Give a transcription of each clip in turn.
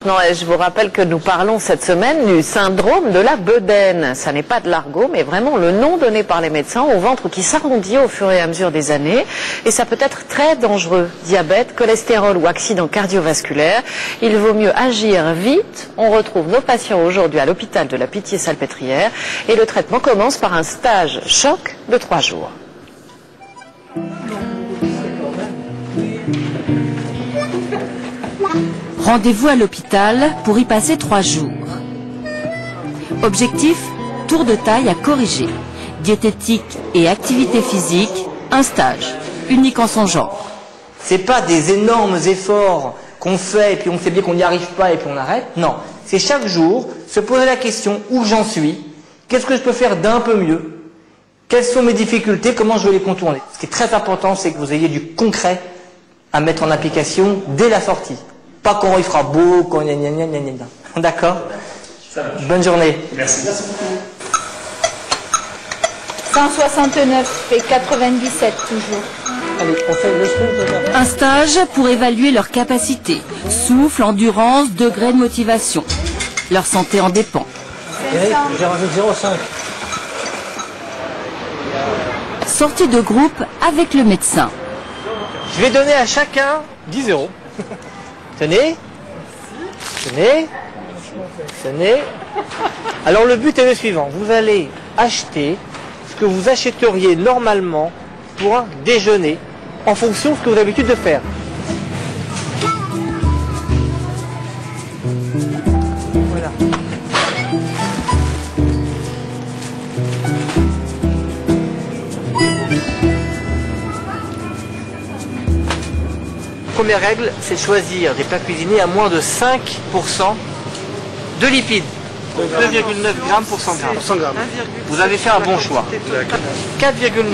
maintenant. Et je vous rappelle que nous parlons cette semaine du syndrome de la bedaine. Ça n'est pas de l'argot, mais vraiment le nom donné par les médecins au ventre qui s'arrondit au fur et à mesure des années. Et ça peut être très dangereux. Diabète, cholestérol ou accident cardiovasculaire. Il vaut mieux agir vite. On retrouve nos patients aujourd'hui à l'hôpital de la Pitié-Salpêtrière. Et le traitement commence par un stage choc de 3 jours. Rendez-vous à l'hôpital pour y passer 3 jours. Objectif, tour de taille à corriger. Diététique et activité physique, un stage, unique en son genre. C'est pas des énormes efforts qu'on fait et puis on sait bien qu'on n'y arrive pas et puis on arrête. Non, c'est chaque jour se poser la question où j'en suis, qu'est-ce que je peux faire d'un peu mieux, quelles sont mes difficultés, comment je vais les contourner. Ce qui est très important, c'est que vous ayez du concret à mettre en application dès la sortie. Pas quand il fera beau, quand gna gna gna gna gna. D'accord ? Bonne journée. Merci. Merci beaucoup. 169 et 97 toujours. Allez, on fait le sprint. Un stage pour évaluer leur capacité, souffle, endurance, degré de motivation. Leur santé en dépend. Eric, j'ai rajouté 0,5. Sortie de groupe avec le médecin. Je vais donner à chacun 10 €. Tenez. Tenez. Tenez. Alors le but est le suivant. Vous allez acheter ce que vous achèteriez normalement pour un déjeuner en fonction de ce que vous avez l'habitude de faire. Voilà. Première règle, c'est de choisir des plats cuisinés à moins de 5% de lipides. 2,9 grammes pour 100 grammes. 100 grammes. Vous avez fait un bon choix. 4,9. Vous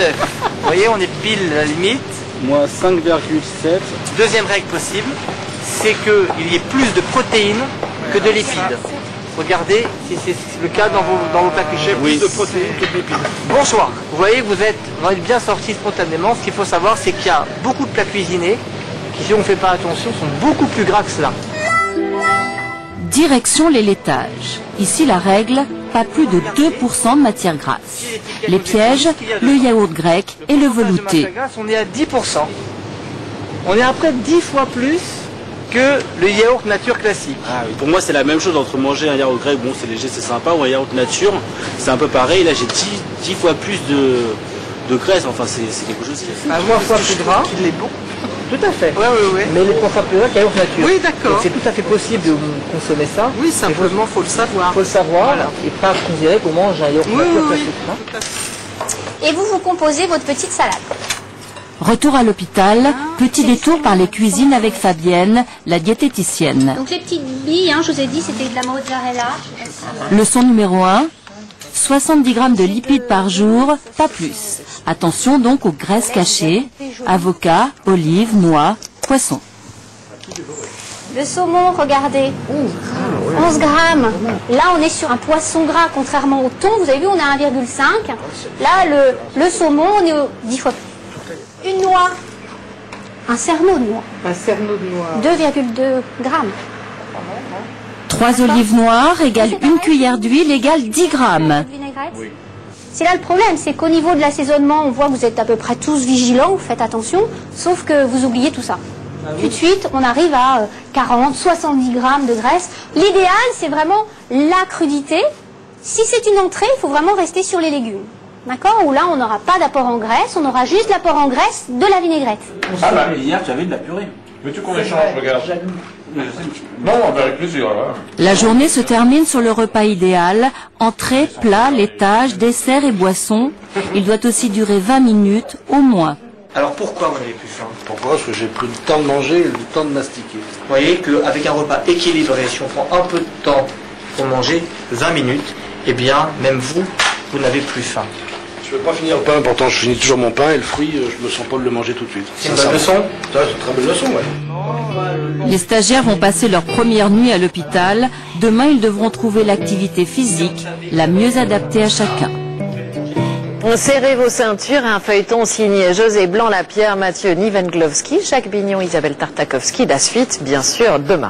voyez, on est pile à la limite. Moi 5,7. Deuxième règle possible, c'est qu'il y ait plus de protéines que de lipides. Regardez si c'est le cas dans vos plats cuisinés. Plus de protéines que de lipides. Bon choix. Vous voyez que vous êtes bien sorti spontanément. Ce qu'il faut savoir, c'est qu'il y a beaucoup de plats cuisinés qui, si on ne fait pas attention, sont beaucoup plus gras que cela. Direction les laitages. Ici la règle, pas plus de 2% de matière grasse. Les pièges, le yaourt grec et le velouté. On est à 10%. On est à près de 10 fois plus que le yaourt nature classique. Ah oui. Pour moi c'est la même chose entre manger un yaourt grec, bon c'est léger, c'est sympa, ou un yaourt nature, c'est un peu pareil. Là j'ai 10 fois plus de graisse, enfin c'est quelque chose qui est... Un fois plus gras. Il est bon. Tout à fait. Oui. Mais les fois plus gras que yaourt nature. Oui, d'accord. C'est tout à fait possible de consommer ça. Oui, simplement, faut le savoir. Il faut le savoir Voilà. et pas considérer qu'on mange un yaourt nature classique. Hein. Tout à fait. Et vous composez votre petite salade. Retour à l'hôpital, petit détour par les cuisines avec Fabienne, la diététicienne. Donc les petites billes, je vous ai dit, c'était de la mozzarella. Leçon numéro 1, 70 grammes de lipides par jour, pas plus. Attention donc aux graisses cachées, avocat, olives, noix, poisson. Le saumon, regardez, 11 grammes. Là, on est sur un poisson gras, contrairement au thon. Vous avez vu, on a 1,5. Là, le saumon, on est 10 fois plus. Une noix, un cerneau de noix, Un cerneau de noix. 2,2 grammes. 3 olives noires égale une cuillère d'huile égale 10 grammes. Vinaigrette. C'est là le problème, c'est qu'au niveau de l'assaisonnement, on voit que vous êtes à peu près tous vigilants, vous faites attention, sauf que vous oubliez tout ça. Tout de suite, on arrive à 40, 70 grammes de graisse. L'idéal, c'est vraiment la crudité. Si c'est une entrée, il faut vraiment rester sur les légumes. D'accord? Où là, on n'aura pas d'apport en graisse, on aura juste l'apport en graisse de la vinaigrette. Ah bah hier tu avais de la purée. Veux-tu qu'on échange, regarde? Non, avec plaisir. Hein. La journée se termine sur le repas idéal, entrée, plat, laitage, dessert et boisson. Il doit aussi durer 20 minutes au moins. Alors pourquoi vous n'avez plus faim? Pourquoi? Parce que j'ai pris le temps de manger et le temps de mastiquer. Vous voyez qu'avec un repas équilibré, si on prend un peu de temps pour manger, 20 minutes, eh bien, même vous n'avez plus faim. Je ne peux pas finir le pain, pourtant je finis toujours mon pain et le fruit, je me sens pas de le manger tout de suite. C'est une bonne leçon? Ça, c'est une très bonne leçon, ouais. Les stagiaires vont passer leur première nuit à l'hôpital. Demain, ils devront trouver l'activité physique la mieux adaptée à chacun. Serrez vos ceintures et un feuilleton signé José Blanc-Lapierre, Mathieu Nivenglowski, Jacques Bignon, Isabelle Tartakovsky. La suite, bien sûr, demain.